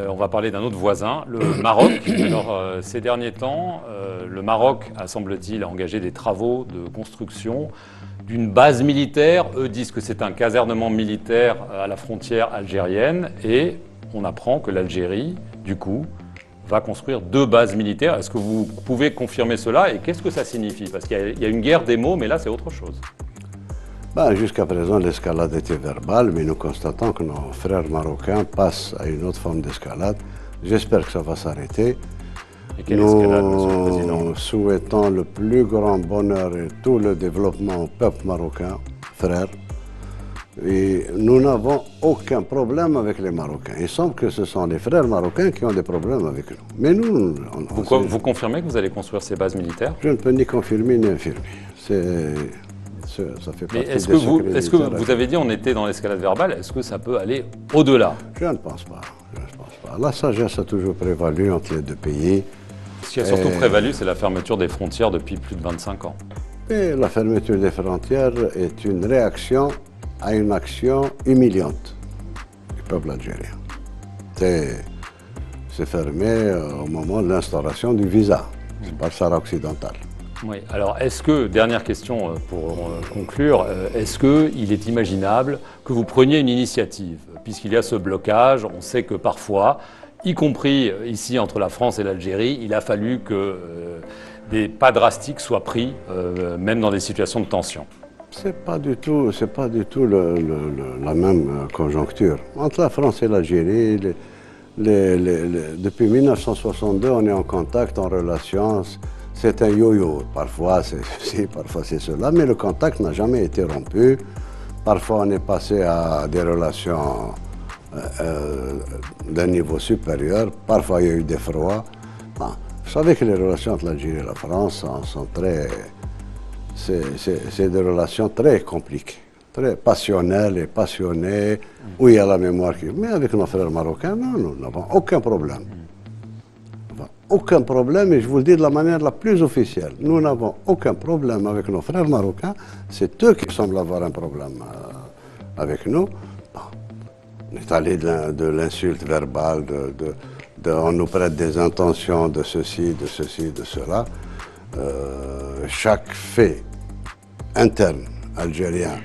On va parler d'un autre voisin, le Maroc. Alors, ces derniers temps, le Maroc a, semble-t-il, engagé des travaux de construction d'une base militaire. Eux disent que c'est un casernement militaire à la frontière algérienne. Et on apprend que l'Algérie, du coup, va construire 2 bases militaires. Est-ce que vous pouvez confirmer cela et qu'est-ce que ça signifie? Parce qu'il y a une guerre des mots, mais là, c'est autre chose. Jusqu'à présent, l'escalade était verbale, mais nous constatons que nos frères marocains passent à une autre forme d'escalade. J'espère que ça va s'arrêter. Et quelle escalade, Monsieur le Président? Nous souhaitons le plus grand bonheur et tout le développement au peuple marocain, frères. Et nous n'avons aucun problème avec les Marocains. Il semble que ce sont les frères marocains qui ont des problèmes avec nous. Mais nous, Vous confirmez que vous allez construire ces bases militaires? je ne peux ni confirmer ni infirmer. Ça fait Mais partie est-ce des secrets est-ce que militaires. vous avez dit on était dans l'escalade verbale, est-ce que ça peut aller au-delà? Je ne pense pas. Je ne pense pas. La sagesse a toujours prévalu entre les deux pays. Ce qui a surtout prévalu, c'est la fermeture des frontières depuis plus de 25 ans. Et la fermeture des frontières est une réaction à une action humiliante du peuple algérien. C'est fermé au moment de l'instauration du visa par le Sahara occidental. Oui. Alors, est-ce que, dernière question pour conclure, est-ce qu'il est imaginable que vous preniez une initiative? Puisqu'il y a ce blocage, on sait que parfois, y compris ici entre la France et l'Algérie, il a fallu que des pas drastiques soient pris, même dans des situations de tension. C'est pas du tout la même conjoncture. Entre la France et l'Algérie, depuis 1962, on est en contact, en relation. C'est un yo-yo. Parfois c'est ceci, parfois c'est cela, mais le contact n'a jamais été rompu. Parfois on est passé à des relations d'un niveau supérieur. Parfois il y a eu des froids. Vous savez que les relations entre l'Algérie et la France sont très... C'est des relations très compliquées, très passionnelles et passionnées, où il y a la mémoire qui... Mais avec nos frères marocains, non, nous n'avons aucun problème. Aucun problème, et je vous le dis de la manière la plus officielle. Nous n'avons aucun problème avec nos frères marocains. C'est eux qui semblent avoir un problème avec nous. On est allé de l'insulte verbale, on nous prête des intentions de ceci, de cela. Chaque fait interne algérien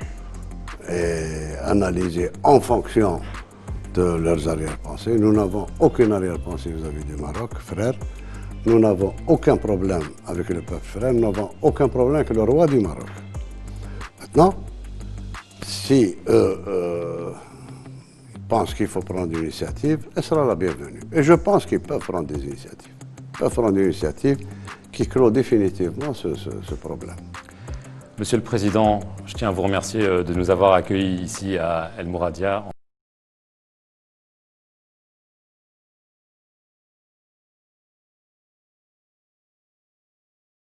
est analysé en fonction de leurs arrière-pensées. Nous n'avons aucune arrière-pensée vis-à-vis du Maroc, frère. Nous n'avons aucun problème avec le peuple frère. Nous n'avons aucun problème avec le roi du Maroc. Maintenant, si eux pensent qu'il faut prendre une initiative, elle sera la bienvenue. Et je pense qu'ils peuvent prendre des initiatives. Ils peuvent prendre une initiative qui clôt définitivement ce problème. Monsieur le Président, je tiens à vous remercier de nous avoir accueillis ici à El Mouradia.